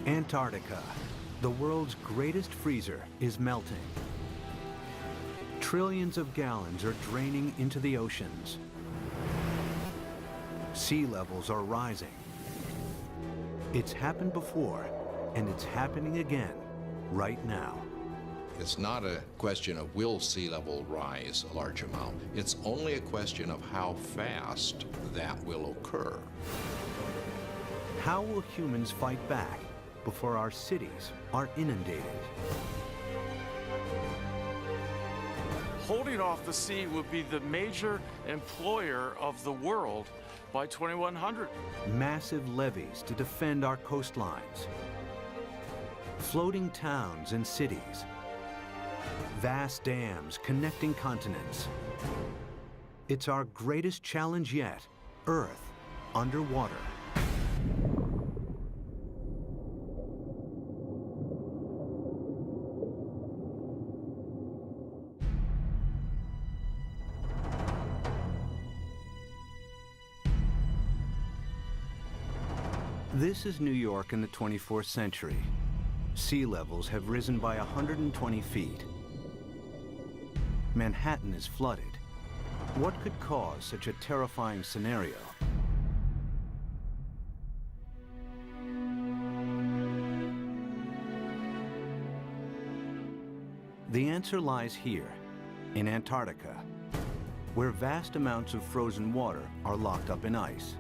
Antarctica, the world's greatest freezer, is melting. Trillions of gallons are draining into the oceans. Sea levels are rising. It's happened before, and it's happening again right now. It's not a question of will sea level rise a large amount. It's only a question of how fast that will occur. How will humans fight back before our cities are inundated? Holding off the sea would be the major employer of the world by 2100. Massive levees to defend our coastlines. Floating towns and cities. Vast dams connecting continents. It's our greatest challenge yet, Earth underwater. This is New York in the 24th century. Sea levels have risen by 120 feet. Manhattan is flooded. What could cause such a terrifying scenario? The answer lies here, in Antarctica, where vast amounts of frozen water are locked up in ice.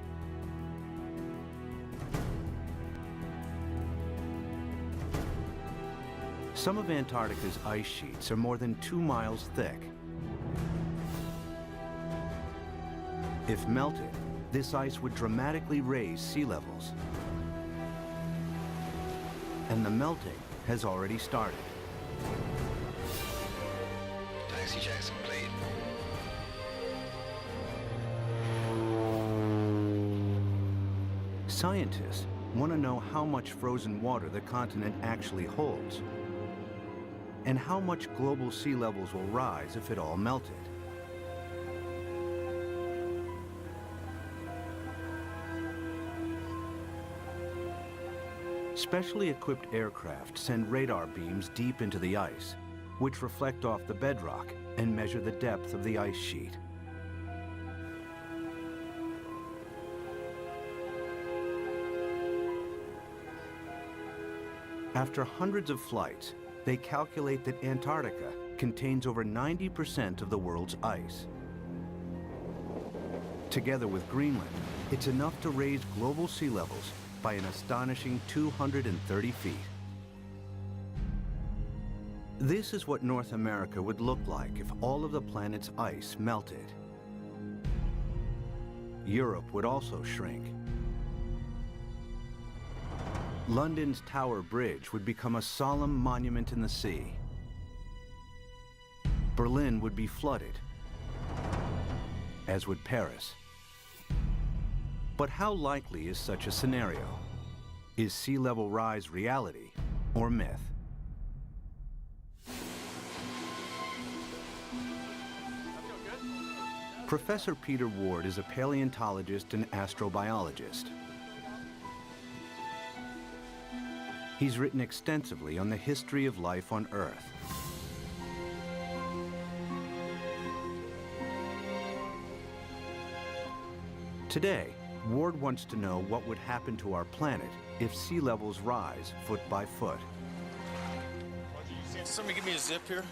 Some of Antarctica's ice sheets are more than 2 miles thick. If melted, this ice would dramatically raise sea levels. And the melting has already started. Taxi Jackson, please. Scientists want to know how much frozen water the continent actually holds, and how much global sea levels will rise if it all melted. Specially equipped aircraft send radar beams deep into the ice, which reflect off the bedrock and measure the depth of the ice sheet. After hundreds of flights, they calculate that Antarctica contains over 90% of the world's ice. Together with Greenland, it's enough to raise global sea levels by an astonishing 230 feet. This is what North America would look like if all of the planet's ice melted. Europe would also shrink. London's Tower Bridge would become a solemn monument in the sea. Berlin would be flooded, as would Paris. But how likely is such a scenario? Is sea level rise reality or myth? Professor Peter Ward is a paleontologist and astrobiologist. He's written extensively on the history of life on Earth. Today, Ward wants to know what would happen to our planet if sea levels rise foot by foot. Somebody give me a zip here.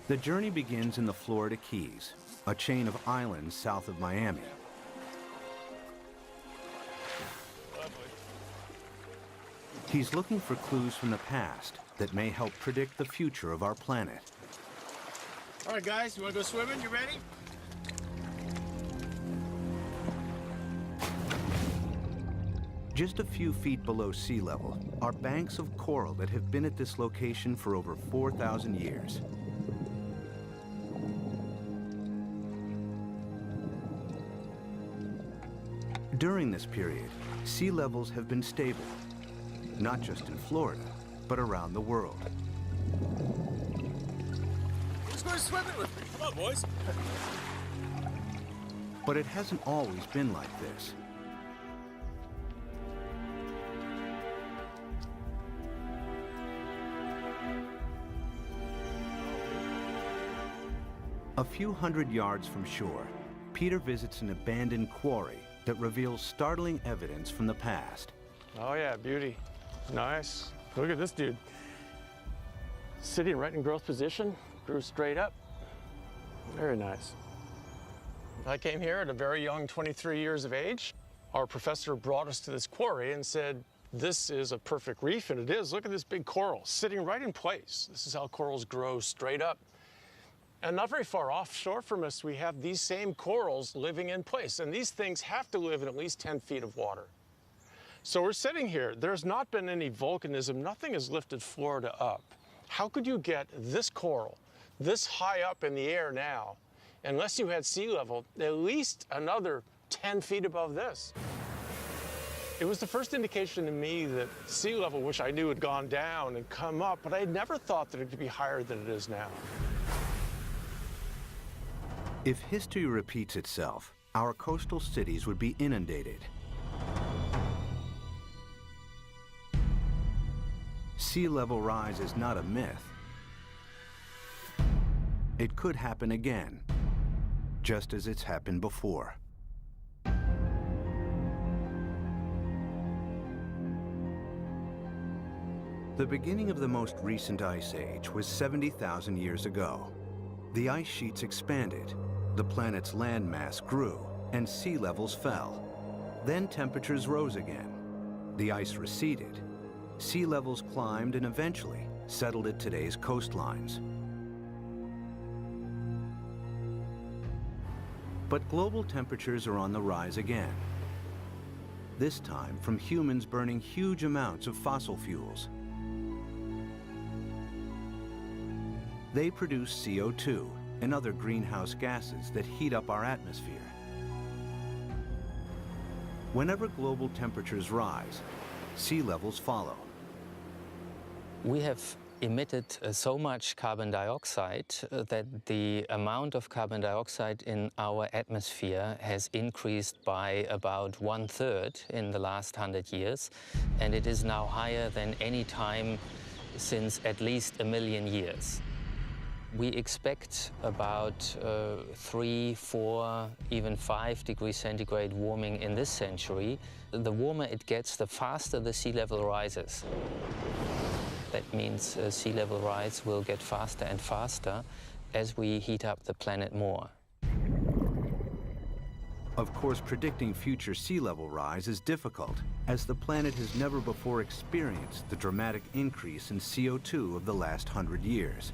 The journey begins in the Florida Keys, a chain of islands south of Miami. He's looking for clues from the past that may help predict the future of our planet. All right, guys, you want to go swimming? You ready? Just a few feet below sea level are banks of coral that have been at this location for over 4,000 years. During this period, sea levels have been stable, not just in Florida, but around the world. Who's going swimming with me? Come on, boys. But it hasn't always been like this. A few hundred yards from shore, Peter visits an abandoned quarry that reveals startling evidence from the past. Oh yeah, beauty. Nice. Look at this dude. Sitting right in growth position, grew straight up. Very nice. I came here at a very young 23 years of age. Our professor brought us to this quarry and said, this is a perfect reef, and it is. Look at this big coral sitting right in place. This is how corals grow straight up. And not very far offshore from us, we have these same corals living in place. And these things have to live in at least 10 feet of water. So we're sitting here. There's not been any volcanism. Nothing has lifted Florida up. How could you get this coral this high up in the air now, unless you had sea level, at least another 10 feet above this? It was the first indication to me that sea level, which I knew had gone down and come up, but I had never thought that it could be higher than it is now. If history repeats itself, our coastal cities would be inundated. Sea level rise is not a myth. It could happen again, just as it's happened before. The beginning of the most recent ice age was 70,000 years ago. The ice sheets expanded, the planet's landmass grew, and sea levels fell. Then temperatures rose again. The ice receded. Sea levels climbed and eventually settled at today's coastlines. But global temperatures are on the rise again. This time from humans burning huge amounts of fossil fuels. They produce CO2 and other greenhouse gases that heat up our atmosphere. Whenever global temperatures rise, sea levels follow. We have emitted so much carbon dioxide that the amount of carbon dioxide in our atmosphere has increased by about 1/3 in the last 100 years, and it is now higher than any time since at least 1 million years. We expect about 3, 4, even 5 degrees centigrade warming in this century. The warmer it gets, the faster the sea level rises. That means sea level rise will get faster and faster as we heat up the planet more. Of course, predicting future sea level rise is difficult, as the planet has never before experienced the dramatic increase in CO2 of the last 100 years.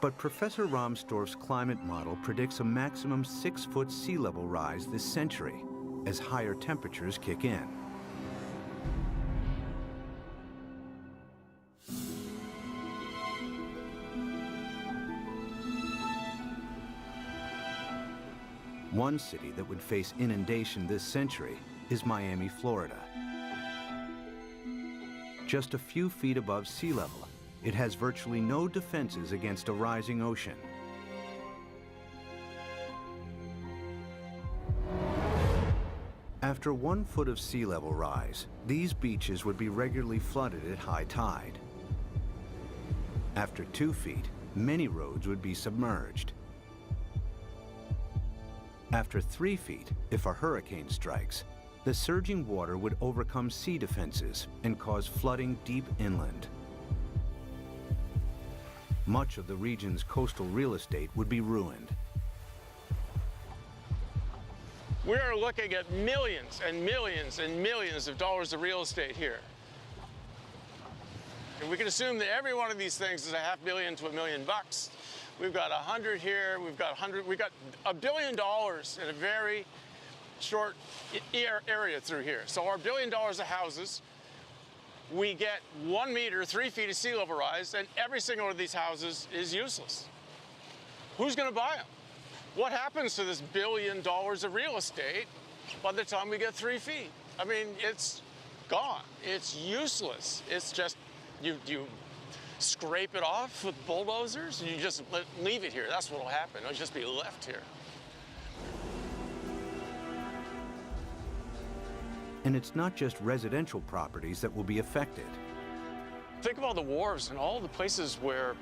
But Professor Rahmstorf's climate model predicts a maximum 6-foot sea level rise this century, as higher temperatures kick in. One city that would face inundation this century is Miami, Florida. Just a few feet above sea level, it has virtually no defenses against a rising ocean. After 1 foot of sea level rise, these beaches would be regularly flooded at high tide. After 2 feet, many roads would be submerged. After 3 feet, if a hurricane strikes, the surging water would overcome sea defenses and cause flooding deep inland. Much of the region's coastal real estate would be ruined. We are looking at millions and millions and millions of dollars of real estate here. And we can assume that every one of these things is $500,000 to $1 million. We've got 100 here, we've got $1 billion in a very short area through here. So our $1 billion of houses, we get 1 meter, 3 feet of sea level rise, and every single one of these houses is useless. Who's gonna buy them? What happens to this $1 billion of real estate by the time we get 3 feet? I mean, it's gone. It's useless. It's just, you scrape it off with bulldozers and you just leave it here. That's what'll happen. It'll just be left here. And it's not just residential properties that will be affected. Think of all the wharves and all the places where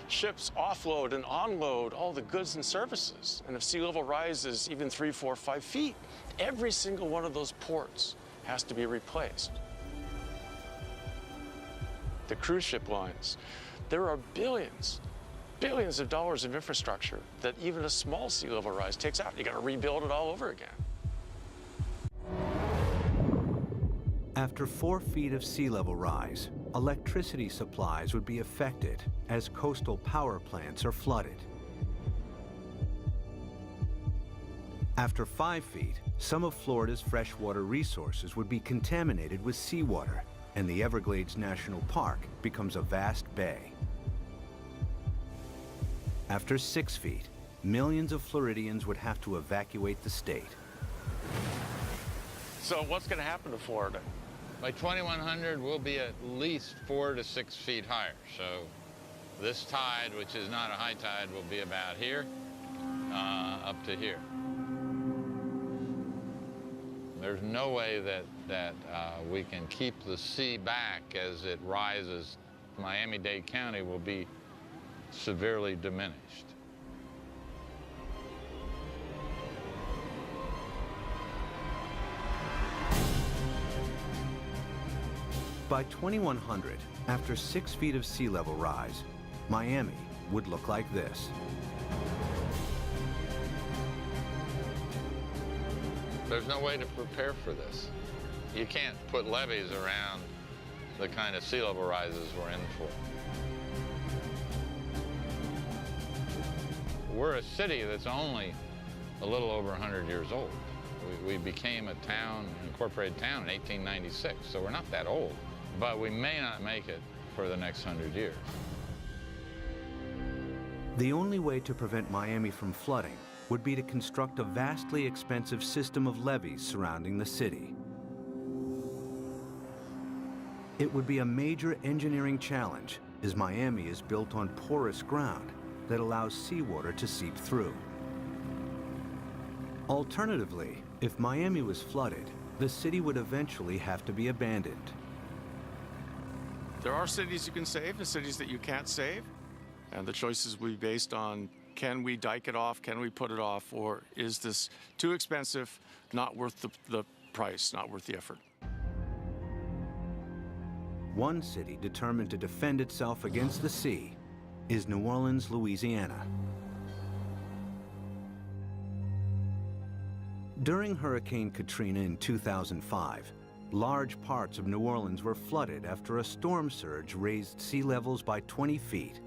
ships offload and unload all the goods and services. And if sea level rises even 3, 4, 5 feet, every single one of those ports has to be replaced. The cruise ship lines, there are billions of dollars of infrastructure that even a small sea level rise takes out. You got to rebuild it all over again. After 4 feet of sea level rise, electricity supplies would be affected as coastal power plants are flooded. After 5 feet, some of Florida's freshwater resources would be contaminated with seawater, and the Everglades National Park becomes a vast bay. After 6 feet, millions of Floridians would have to evacuate the state. So what's going to happen to Florida? By 2100, we'll be at least 4 to 6 feet higher. So this tide, which is not a high tide, will be about here, up to here. There's no way that we can keep the sea back as it rises. Miami-Dade County will be severely diminished. By 2100, after 6 feet of sea level rise, Miami would look like this. There's no way to prepare for this. You can't put levees around the kind of sea level rises we're in for. We're a city that's only a little over 100 years old. We became a town, an incorporated town in 1896, so we're not that old. But we may not make it for the next 100 years. The only way to prevent Miami from flooding would be to construct a vastly expensive system of levees surrounding the city. It would be a major engineering challenge, as Miami is built on porous ground that allows seawater to seep through. Alternatively, if Miami was flooded, the city would eventually have to be abandoned. There are cities you can save and cities that you can't save. And the choices will be based on, can we dike it off, can we put it off, or is this too expensive, not worth the price, not worth the effort? One city determined to defend itself against the sea is New Orleans, Louisiana. During Hurricane Katrina in 2005, large parts of New Orleans were flooded after a storm surge raised sea levels by 20 feet.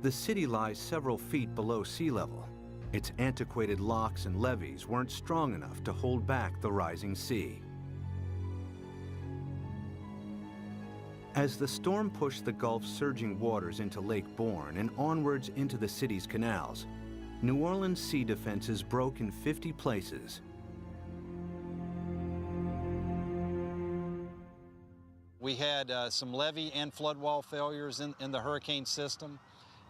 The city lies several feet below sea level. Its antiquated locks and levees weren't strong enough to hold back the rising sea. As the storm pushed the Gulf's surging waters into Lake Borgne and onwards into the city's canals, New Orleans' sea defenses broke in 50 places. We had some levee and flood wall failures in the hurricane system,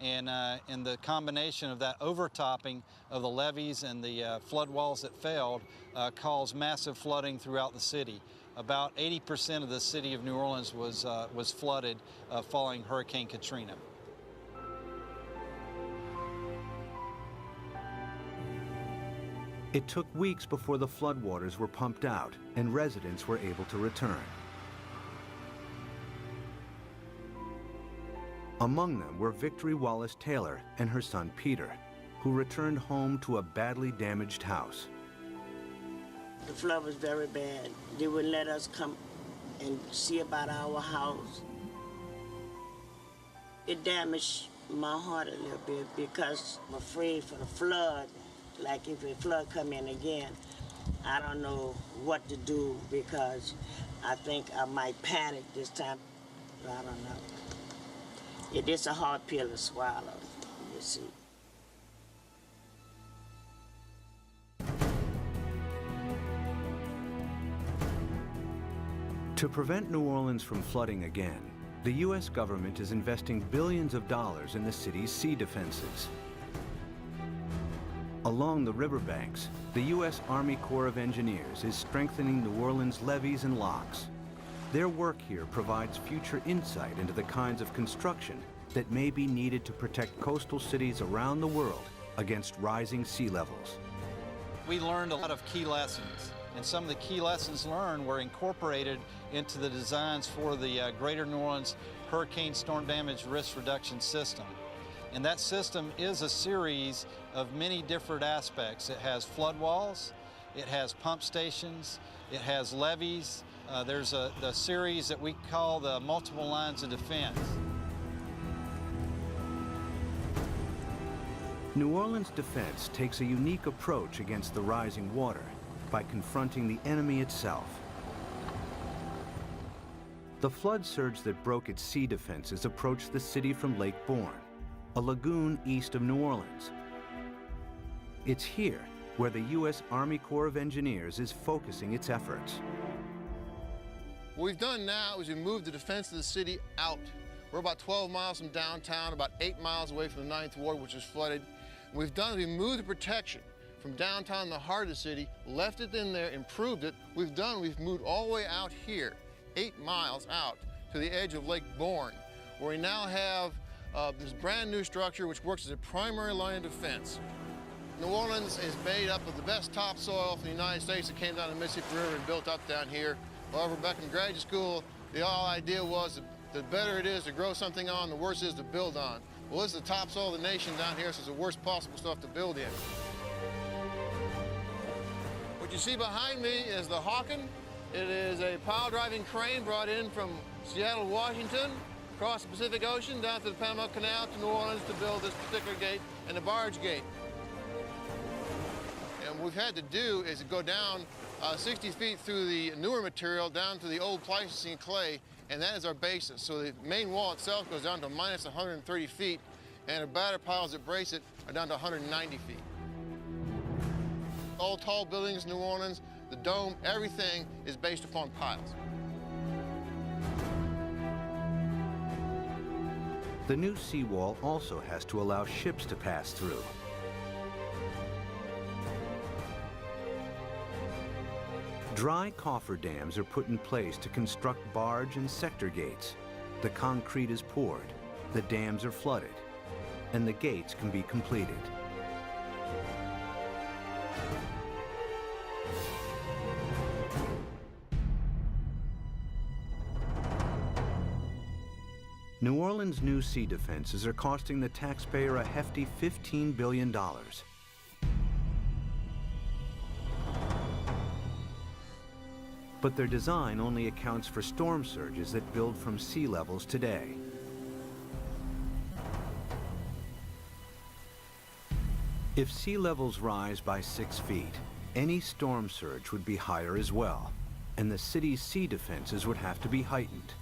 and the combination of that overtopping of the levees and the flood walls that failed caused massive flooding throughout the city. About 80% of the city of New Orleans was flooded following Hurricane Katrina. It took weeks before the floodwaters were pumped out and residents were able to return. Among them were Victory Wallace Taylor and her son Peter, who returned home to a badly damaged house. The flood was very bad. They wouldn't let us come and see about our house. It damaged my heart a little bit because I'm afraid for the flood. Like if the flood come in again, I don't know what to do because I think I might panic this time. I don't know. It is a hard pill to swallow, you see. To prevent New Orleans from flooding again, the U.S. government is investing billions of dollars in the city's sea defenses. Along the riverbanks, the U.S. Army Corps of Engineers is strengthening New Orleans' levees and locks. Their work here provides future insight into the kinds of construction that may be needed to protect coastal cities around the world against rising sea levels. We learned a lot of key lessons, and some of the key lessons learned were incorporated into the designs for the Greater New Orleans Hurricane Storm Damage Risk Reduction System. And that system is a series of many different aspects. It has flood walls, it has pump stations, it has levees. There's the series that we call the multiple lines of defense. New Orleans defense takes a unique approach against the rising water by confronting the enemy itself. The flood surge that broke its sea defenses approached the city from Lake Borgne, a lagoon east of New Orleans. It's here where the U.S. Army Corps of Engineers is focusing its efforts. What we've done now is we moved the defense of the city out. We're about 12 miles from downtown, about 8 miles away from the 9th Ward, which is flooded. What we've done is we moved the protection from downtown, the heart of the city, left it in there, improved it. We've moved all the way out here, 8 miles out to the edge of Lake Borgne, where we now have this brand new structure which works as a primary line of defense. New Orleans is made up of the best topsoil from the United States that came down the Mississippi River and built up down here. However, back in graduate school, the whole idea was that the better it is to grow something on, the worse it is to build on. Well, this is the topsoil of the nation down here, so it's the worst possible stuff to build in. What you see behind me is the Hawken. It is a pile-driving crane brought in from Seattle, Washington, across the Pacific Ocean, down to the Panama Canal to New Orleans to build this particular gate and the barge gate. And what we've had to do is go down 60 feet through the newer material down to the old Pleistocene clay, and that is our basis. So the main wall itself goes down to minus 130 feet, and the batter piles that brace it are down to 190 feet. All tall buildings in New Orleans, the dome, everything is based upon piles. The new seawall also has to allow ships to pass through. Dry cofferdams are put in place to construct barge and sector gates. The concrete is poured, the dams are flooded, and the gates can be completed. New Orleans' new sea defenses are costing the taxpayer a hefty $15 billion. But their design only accounts for storm surges that build from sea levels today. If sea levels rise by 6 feet, any storm surge would be higher as well, and the city's sea defenses would have to be heightened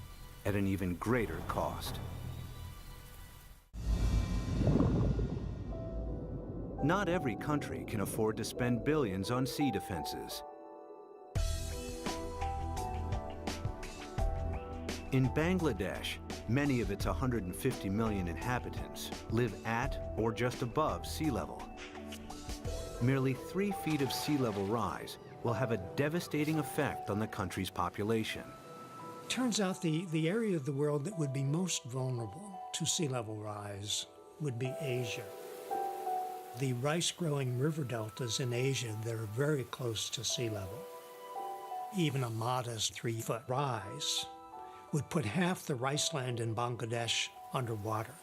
at an even greater cost. Not every country can afford to spend billions on sea defenses. In Bangladesh, many of its 150 million inhabitants live at or just above sea level. Merely 3 feet of sea level rise will have a devastating effect on the country's population. Turns out the area of the world that would be most vulnerable to sea level rise would be Asia. The rice-growing river deltas in Asia that are very close to sea level. Even a modest 3-foot rise would put half the rice land in Bangladesh underwater.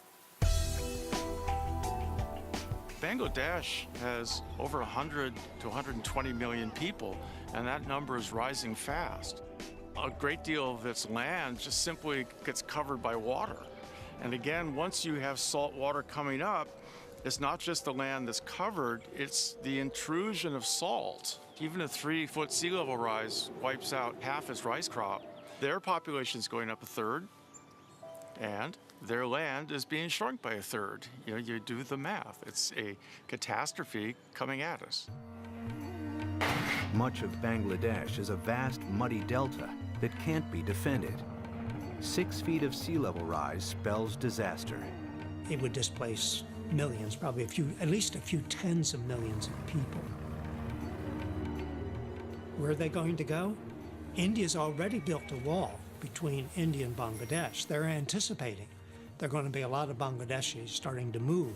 Bangladesh has over 100 to 120 million people, and that number is rising fast. A great deal of its land just simply gets covered by water. And again, once you have salt water coming up, it's not just the land that's covered, it's the intrusion of salt. Even a 3-foot sea level rise wipes out half its rice crop. Their population is going up 1/3, and their land is being shrunk by 1/3. You know, you do the math. It's a catastrophe coming at us. Much of Bangladesh is a vast muddy delta that can't be defended. 6 feet of sea level rise spells disaster. It would displace millions, probably at least a few tens of millions of people. Where are they going to go? India's already built a wall between India and Bangladesh. They're anticipating there are going to be a lot of Bangladeshis starting to move,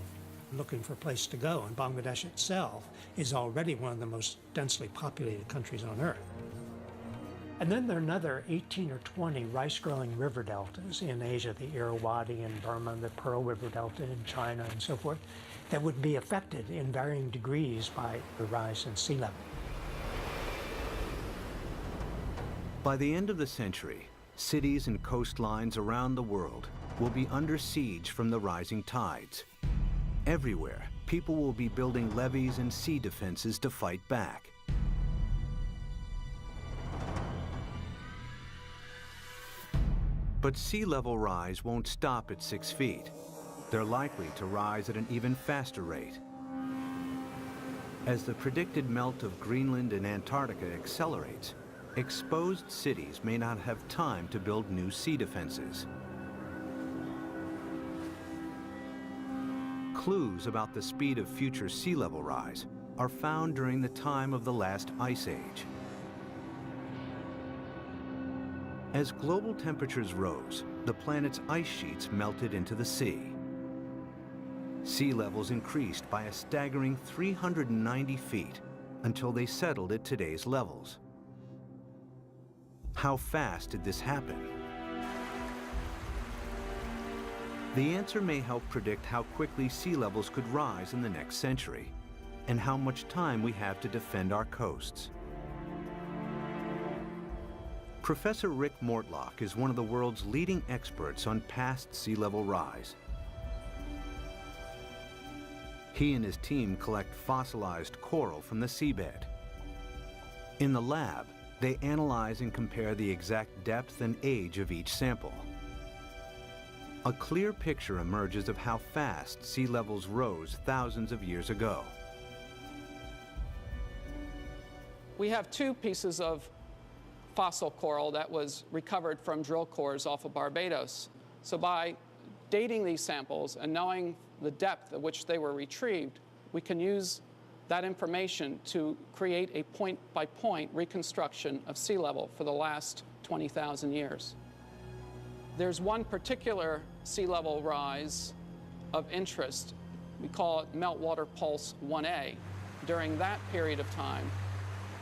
looking for a place to go, and Bangladesh itself is already one of the most densely populated countries on Earth. And then there are another 18 or 20 rice-growing river deltas in Asia, the Irrawaddy in Burma, the Pearl River Delta in China, and so forth, that would be affected in varying degrees by the rise in sea level. By the end of the century, cities and coastlines around the world will be under siege from the rising tides. Everywhere, people will be building levees and sea defenses to fight back. But sea level rise won't stop at 6 feet. They're likely to rise at an even faster rate. As the predicted melt of Greenland and Antarctica accelerates, exposed cities may not have time to build new sea defenses. Clues about the speed of future sea level rise are found during the time of the last ice age. As global temperatures rose, the planet's ice sheets melted into the sea. Sea levels increased by a staggering 390 feet until they settled at today's levels. How fast did this happen? The answer may help predict how quickly sea levels could rise in the next century, and how much time we have to defend our coasts. Professor Rick Mortlock is one of the world's leading experts on past sea level rise. He and his team collect fossilized coral from the seabed. In the lab, they analyze and compare the exact depth and age of each sample. A clear picture emerges of how fast sea levels rose thousands of years ago. We have 2 pieces of fossil coral that was recovered from drill cores off of Barbados. So by dating these samples and knowing the depth at which they were retrieved, we can use that information to create a point-by-point reconstruction of sea level for the last 20,000 years. There's one particular sea level rise of interest. We call it Meltwater Pulse 1A. During that period of time,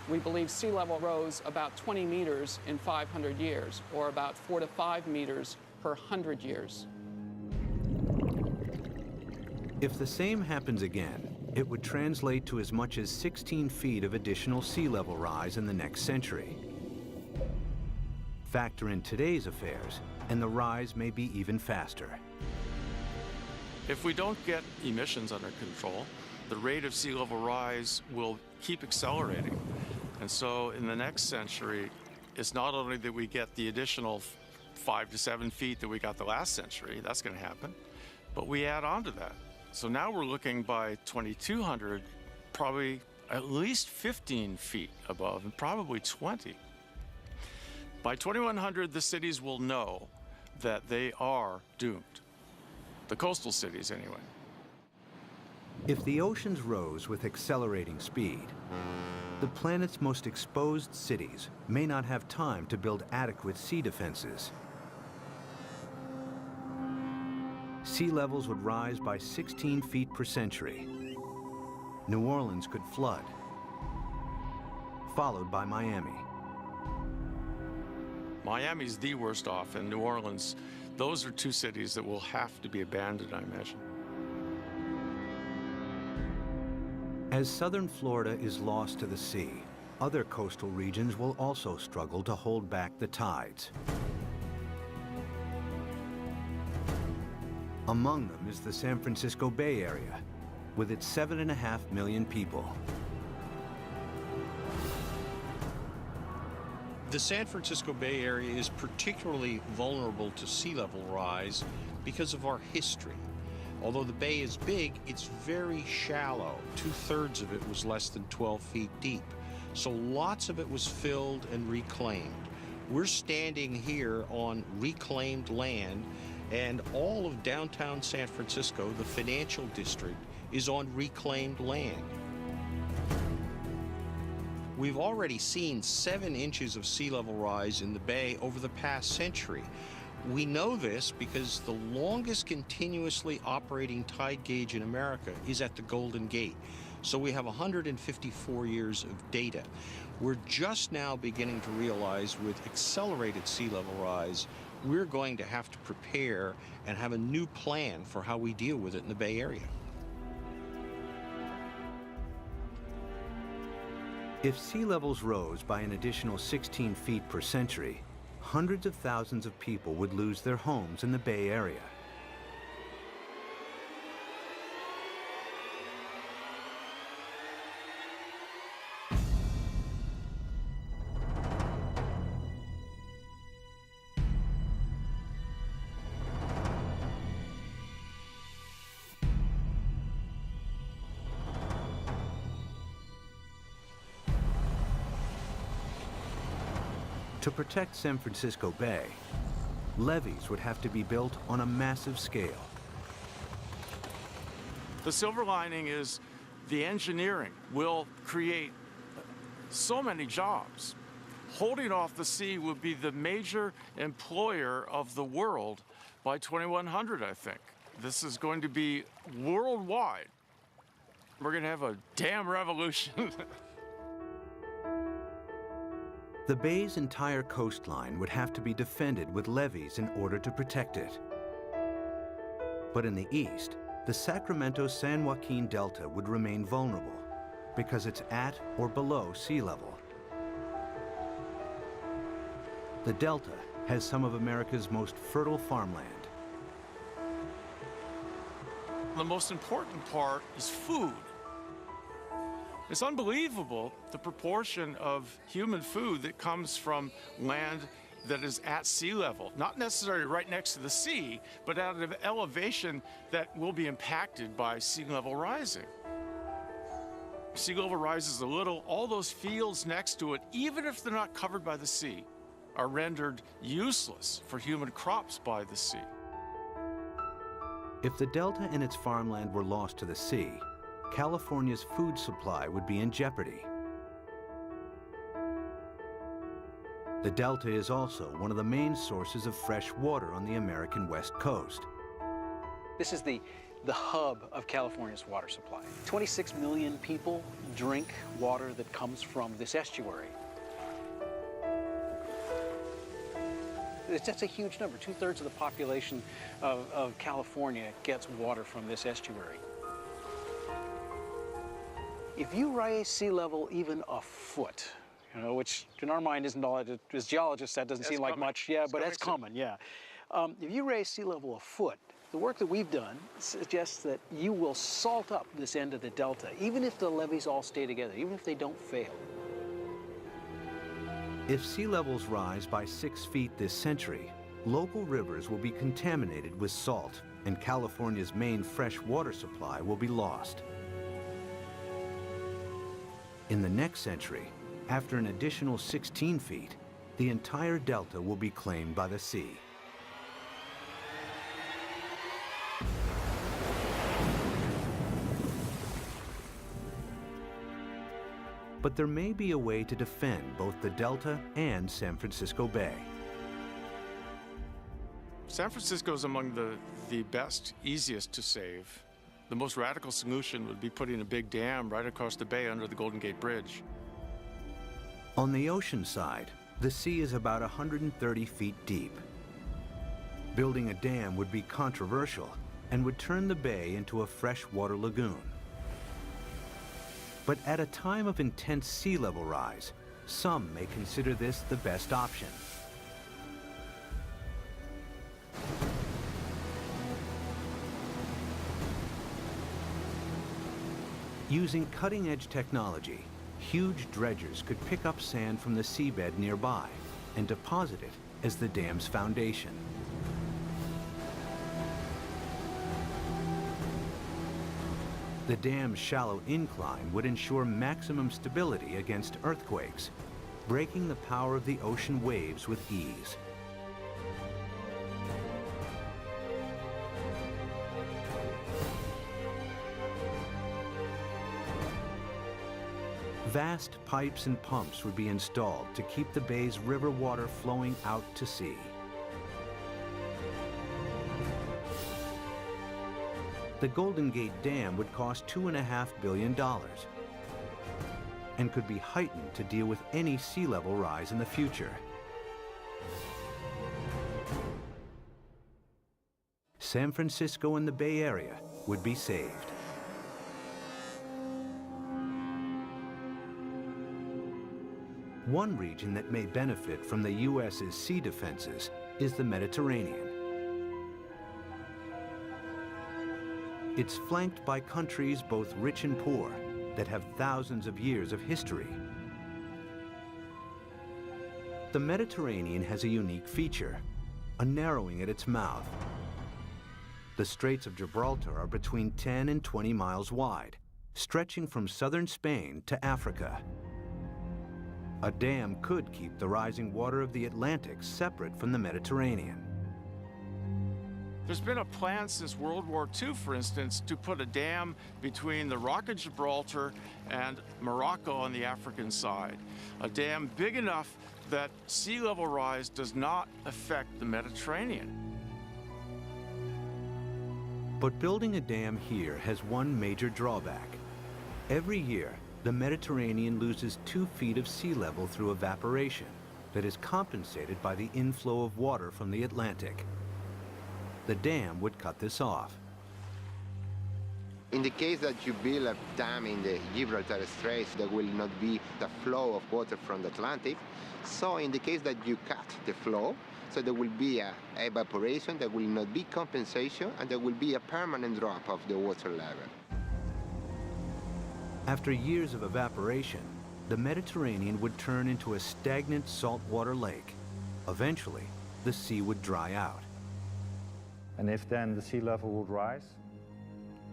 we believe sea level rose about 20 meters in 500 years, or about 4 to 5 meters per 100 years. If the same happens again, it would translate to as much as 16 feet of additional sea level rise in the next century. Factor in today's affairs, and the rise may be even faster. If we don't get emissions under control, the rate of sea level rise will keep accelerating. And so in the next century, it's not only that we get the additional 5 to 7 feet that we got the last century, that's going to happen, but we add on to that. So now we're looking by 2200, probably at least 15 feet above, and probably 20. By 2100, the cities will know that they are doomed. The coastal cities, anyway. If the oceans rose with accelerating speed, the planet's most exposed cities may not have time to build adequate sea defenses. Sea levels would rise by 16 feet per century. New Orleans could flood, followed by Miami. Miami's the worst off, and New Orleans, those are 2 cities that will have to be abandoned, I imagine. As southern Florida is lost to the sea, other coastal regions will also struggle to hold back the tides. Among them is the San Francisco Bay Area, with its 7.5 million people. The San Francisco Bay Area is particularly vulnerable to sea level rise because of our history. Although the bay is big, it's very shallow. 2/3 of it was less than 12 feet deep. So lots of it was filled and reclaimed. We're standing here on reclaimed land, and all of downtown San Francisco, the financial district, is on reclaimed land. We've already seen 7 inches of sea level rise in the bay over the past century. We know this because the longest continuously operating tide gauge in America is at the Golden Gate. So we have 154 years of data. We're just now beginning to realize with accelerated sea level rise, we're going to have to prepare and have a new plan for how we deal with it in the Bay Area. If sea levels rose by an additional 16 feet per century, hundreds of thousands of people would lose their homes in the Bay Area. To protect San Francisco Bay, levees would have to be built on a massive scale. The silver lining is the engineering will create so many jobs. Holding off the sea will be the major employer of the world by 2100, I think. This is going to be worldwide. We're going to have a damn revolution. The bay's entire coastline would have to be defended with levees in order to protect it. But in the east, the Sacramento-San Joaquin Delta would remain vulnerable because it's at or below sea level. The Delta has some of America's most fertile farmland. The most important part is food. It's unbelievable the proportion of human food that comes from land that is at sea level, not necessarily right next to the sea, but at an elevation that will be impacted by sea level rising. Sea level rises a little, all those fields next to it, even if they're not covered by the sea, are rendered useless for human crops by the sea. If the Delta and its farmland were lost to the sea, California's food supply would be in jeopardy. The Delta is also one of the main sources of fresh water on the American West Coast. This is the hub of California's water supply. 26 million people drink water that comes from this estuary. That's a huge number. 2/3 of the population of California gets water from this estuary. If you raise sea level even a foot, you know, which in our mind isn't all, as geologists, that doesn't seem like much, yeah, but that's common, yeah. If you raise sea level a foot, the work that we've done suggests that you will salt up this end of the Delta, even if the levees all stay together, even if they don't fail. If sea levels rise by 6 feet this century, local rivers will be contaminated with salt, and California's main fresh water supply will be lost. In the next century, after an additional 16 feet, the entire Delta will be claimed by the sea. But there may be a way to defend both the Delta and San Francisco Bay. San Francisco is among the best, easiest to save. The most radical solution would be putting a big dam right across the bay under the Golden Gate Bridge. On the ocean side, the sea is about 130 feet deep. Building a dam would be controversial and would turn the bay into a freshwater lagoon. But at a time of intense sea level rise, some may consider this the best option. Using cutting-edge technology, huge dredgers could pick up sand from the seabed nearby and deposit it as the dam's foundation. The dam's shallow incline would ensure maximum stability against earthquakes, breaking the power of the ocean waves with ease. Vast pipes and pumps would be installed to keep the bay's river water flowing out to sea. The Golden Gate Dam would cost $2.5 billion and could be heightened to deal with any sea level rise in the future. San Francisco and the Bay Area would be saved. One region that may benefit from the U.S.'s sea defenses is the Mediterranean. It's flanked by countries both rich and poor that have thousands of years of history. The Mediterranean has a unique feature, a narrowing at its mouth. The Straits of Gibraltar are between 10 and 20 miles wide, stretching from southern Spain to Africa. A dam could keep the rising water of the Atlantic separate from the Mediterranean. There's been a plan since World War II, for instance, to put a dam between the Rock of Gibraltar and Morocco on the African side. A dam big enough that sea level rise does not affect the Mediterranean. But building a dam here has one major drawback. Every year, the Mediterranean loses 2 feet of sea level through evaporation that is compensated by the inflow of water from the Atlantic. The dam would cut this off. In the case that you build a dam in the Gibraltar Straits, there will not be the flow of water from the Atlantic. So in the case that you cut the flow, so there will be a evaporation, there will not be compensation, and there will be a permanent drop of the water level. After years of evaporation, the Mediterranean would turn into a stagnant saltwater lake. Eventually, the sea would dry out. And if then the sea level would rise,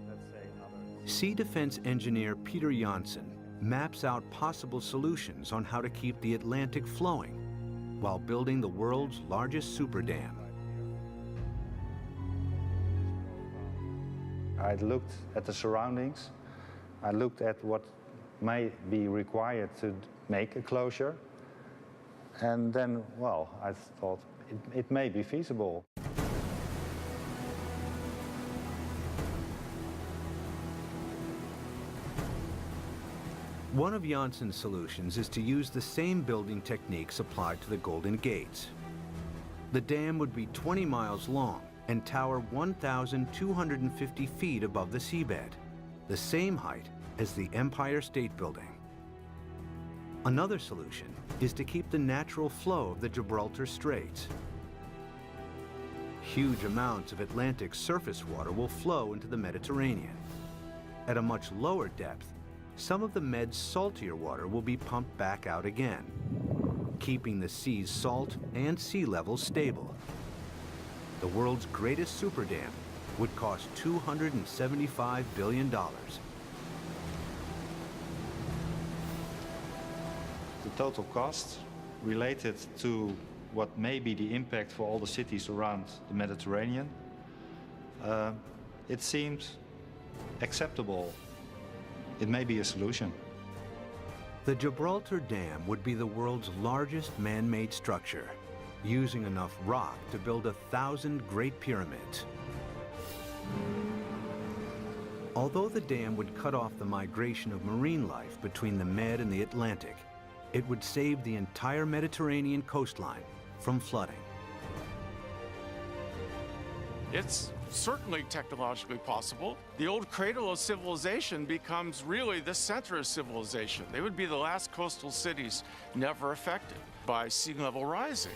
let's say another... Sea defense engineer Peter Janssen maps out possible solutions on how to keep the Atlantic flowing while building the world's largest super dam. I looked at the surroundings. I looked at what may be required to make a closure. And then, well, I thought it may be feasible. One of Janssen's solutions is to use the same building techniques applied to the Golden Gates. The dam would be 20 miles long and tower 1,250 feet above the seabed, the same height as the Empire State Building. Another solution is to keep the natural flow of the Gibraltar Straits. Huge amounts of Atlantic surface water will flow into the Mediterranean. At a much lower depth, some of the Med's saltier water will be pumped back out again, keeping the sea's salt and sea level stable. The world's greatest super dam would cost $275 billion. The total cost related to what may be the impact for all the cities around the Mediterranean, it seemed acceptable. It may be a solution. The Gibraltar Dam would be the world's largest man-made structure, using enough rock to build 1,000 Great Pyramids. Although the dam would cut off the migration of marine life between the Med and the Atlantic, it would save the entire Mediterranean coastline from flooding. It's certainly technologically possible. The old cradle of civilization becomes really the center of civilization. They would be the last coastal cities never affected by sea level rising.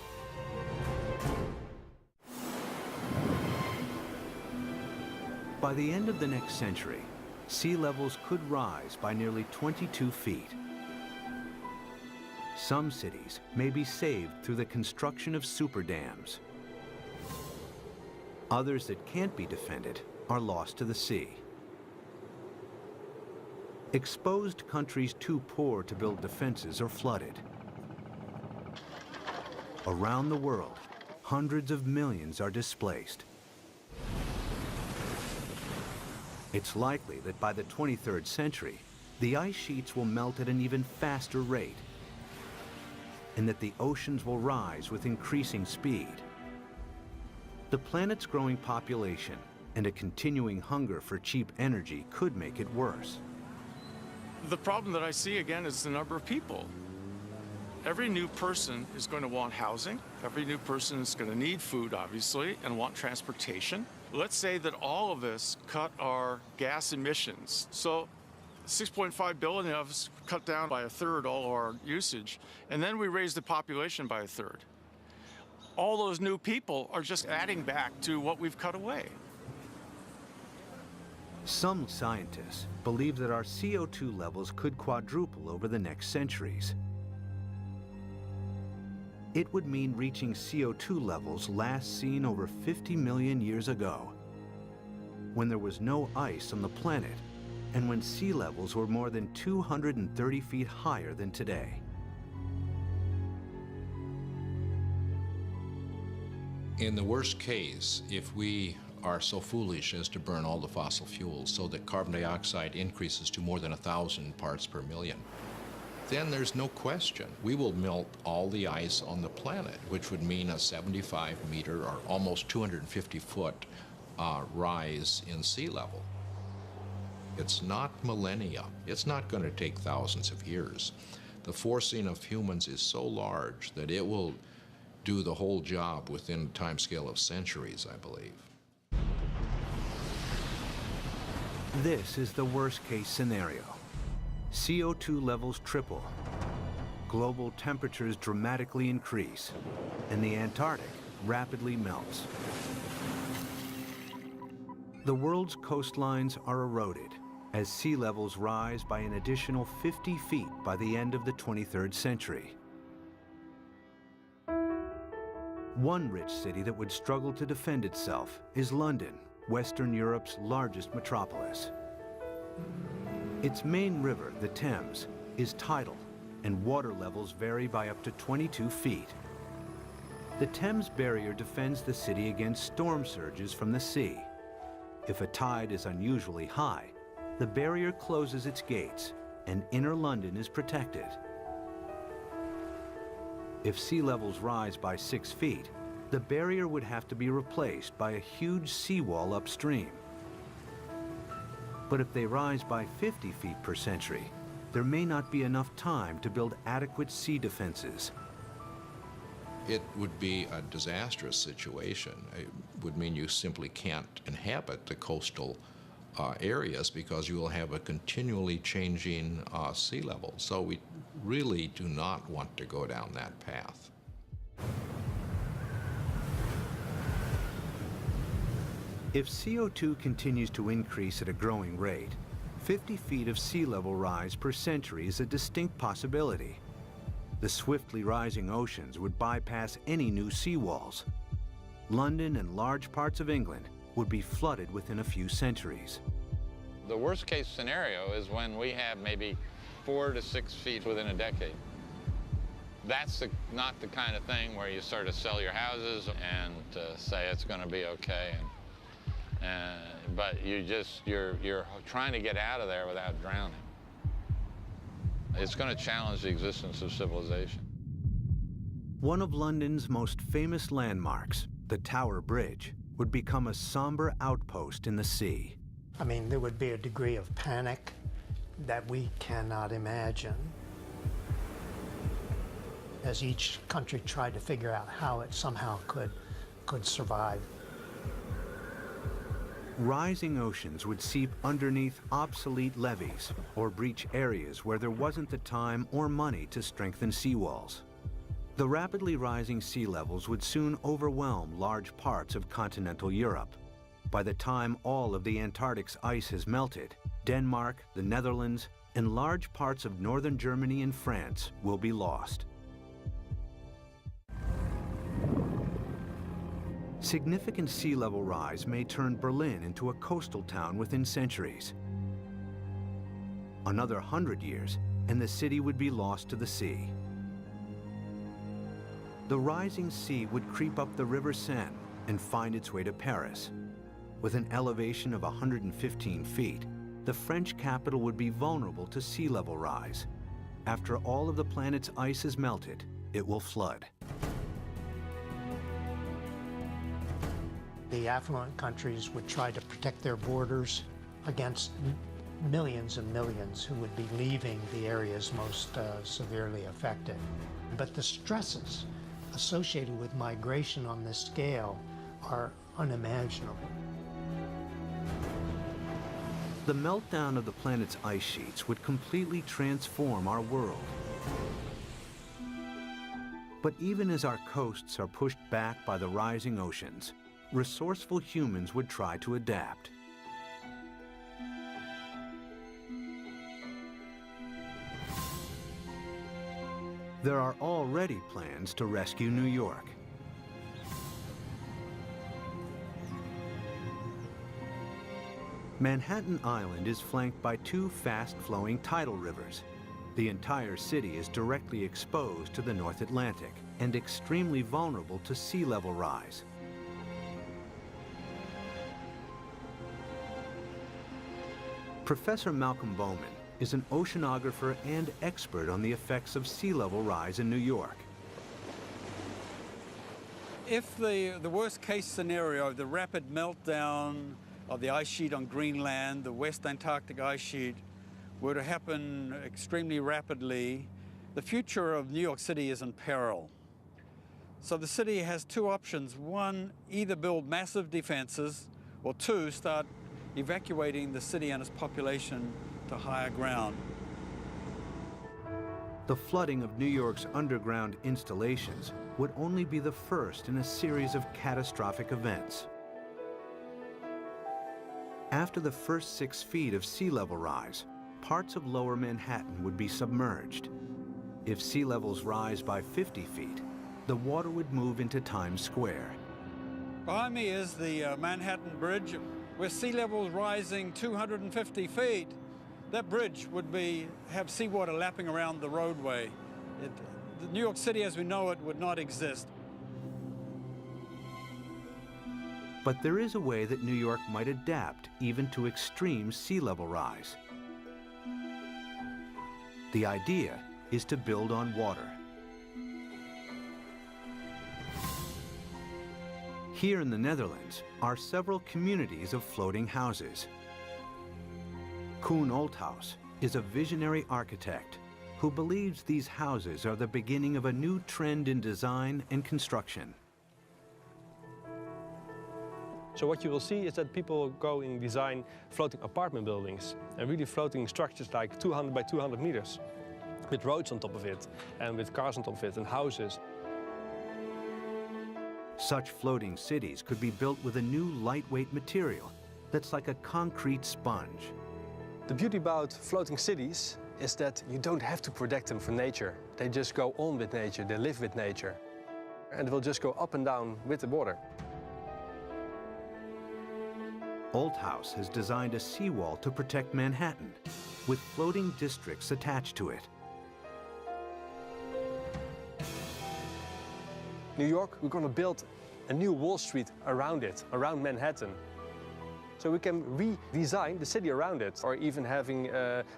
By the end of the next century, sea levels could rise by nearly 22 feet. Some cities may be saved through the construction of super dams. Others that can't be defended are lost to the sea. Exposed countries too poor to build defenses are flooded. Around the world, hundreds of millions are displaced. It's likely that by the 23rd century, the ice sheets will melt at an even faster rate, and that the oceans will rise with increasing speed. The planet's growing population and a continuing hunger for cheap energy could make it worse. The problem that I see again is the number of people. Every new person is going to want housing. Every new person is going to need food, obviously, and want transportation. Let's say that all of us cut our gas emissions. So 6.5 billion of us cut down by a third all of our usage, and then we raise the population by a third. All those new people are just adding back to what we've cut away. Some scientists believe that our CO2 levels could quadruple over the next centuries. It would mean reaching CO2 levels last seen over 50 million years ago, when there was no ice on the planet and when sea levels were more than 230 feet higher than today. In the worst case, if we are so foolish as to burn all the fossil fuels so that carbon dioxide increases to more than 1,000 parts per million, then there's no question we will melt all the ice on the planet, which would mean a 75-meter or almost 250-foot rise in sea level. It's not millennia. It's not going to take thousands of years. The forcing of humans is so large that it will do the whole job within a timescale of centuries, I believe. This is the worst-case scenario. CO2 levels triple, global temperatures dramatically increase, and the Antarctic rapidly melts. The world's coastlines are eroded as sea levels rise by an additional 50 feet by the end of the 23rd century. One rich city that would struggle to defend itself is London, Western Europe's largest metropolis. Its main river, the Thames, is tidal, and water levels vary by up to 22 feet. The Thames barrier defends the city against storm surges from the sea. If a tide is unusually high, the barrier closes its gates, and inner London is protected. If sea levels rise by 6 feet, the barrier would have to be replaced by a huge seawall upstream. But if they rise by 50 feet per century, there may not be enough time to build adequate sea defenses. It would be a disastrous situation. It would mean you simply can't inhabit the coastal areas because you will have a continually changing sea level. So we really do not want to go down that path. If CO2 continues to increase at a growing rate, 50 feet of sea level rise per century is a distinct possibility. The swiftly rising oceans would bypass any new seawalls. London and large parts of England would be flooded within a few centuries. The worst case scenario is when we have maybe 4 to 6 feet within a decade. That's not the kind of thing where you sort of sell your houses and say it's going to be okay. But you're trying to get out of there without drowning. It's going to challenge the existence of civilization. One of London's most famous landmarks, the Tower Bridge, would become a somber outpost in the sea. I mean, there would be a degree of panic that we cannot imagine as each country tried to figure out how it somehow could survive. Rising oceans would seep underneath obsolete levees or breach areas where there wasn't the time or money to strengthen seawalls. The rapidly rising sea levels would soon overwhelm large parts of continental Europe. By the time all of the Antarctic's ice has melted, Denmark, the Netherlands, and large parts of northern Germany and France will be lost. Significant sea level rise may turn Berlin into a coastal town within centuries. Another 100 years, and the city would be lost to the sea. The rising sea would creep up the River Seine and find its way to Paris. With an elevation of 115 feet, the French capital would be vulnerable to sea level rise. After all of the planet's ice is melted, it will flood. The affluent countries would try to protect their borders against millions and millions who would be leaving the areas most severely affected. But the stresses associated with migration on this scale are unimaginable. The meltdown of the planet's ice sheets would completely transform our world. But even as our coasts are pushed back by the rising oceans, resourceful humans would try to adapt. There are already plans to rescue New York. Manhattan Island is flanked by two fast-flowing tidal rivers. The entire city is directly exposed to the North Atlantic and extremely vulnerable to sea level rise. Professor Malcolm Bowman is an oceanographer and expert on the effects of sea level rise in New York. If the worst case scenario, the rapid meltdown of the ice sheet on Greenland, the West Antarctic ice sheet, were to happen extremely rapidly, the future of New York City is in peril. So the city has two options. One, either build massive defenses, or two, start evacuating the city and its population to higher ground. The flooding of New York's underground installations would only be the first in a series of catastrophic events. After the first 6 feet of sea level rise, parts of lower Manhattan would be submerged. If sea levels rise by 50 feet, the water would move into Times Square. Behind me is the Manhattan Bridge, with sea levels rising 250 feet. That bridge would have seawater lapping around the roadway. New York City as we know it would not exist. But there is a way that New York might adapt even to extreme sea level rise. The idea is to build on water. Here in the Netherlands are several communities of floating houses. Koen Olthuis is a visionary architect who believes these houses are the beginning of a new trend in design and construction. So what you will see is that people go and design floating apartment buildings and really floating structures like 200 by 200 meters with roads on top of it and with cars on top of it and houses. Such floating cities could be built with a new lightweight material that's like a concrete sponge. The beauty about floating cities is that you don't have to protect them from nature. They just go on with nature, they live with nature. And they will just go up and down with the water. Olthuis has designed a seawall to protect Manhattan, with floating districts attached to it. New York, we're going to build a new Wall Street around it, around Manhattan. So we can redesign the city around it, or even having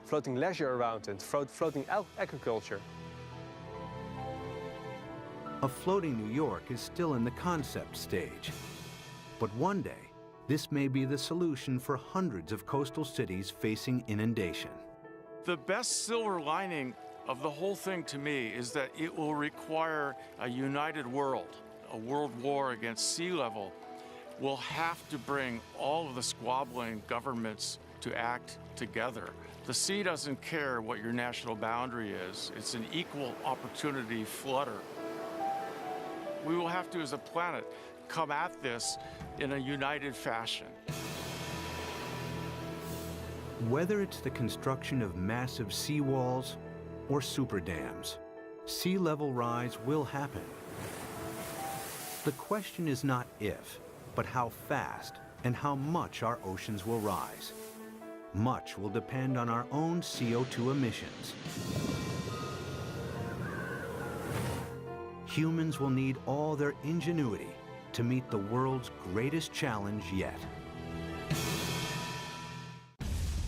floating leisure around it, floating agriculture. A floating New York is still in the concept stage. But one day, this may be the solution for hundreds of coastal cities facing inundation. The best silver lining of the whole thing to me is that it will require a united world. A world war against sea level will have to bring all of the squabbling governments to act together. The sea doesn't care what your national boundary is. It's an equal opportunity flooder. We will have to, as a planet, come at this in a united fashion. Whether it's the construction of massive seawalls or super dams, sea level rise will happen. The question is not if, but how fast and how much our oceans will rise. Much will depend on our own CO2 emissions. Humans will need all their ingenuity to meet the world's greatest challenge yet.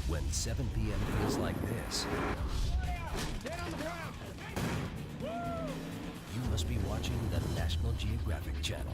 When 7 p.m. feels like this, you must be watching the National Geographic Channel.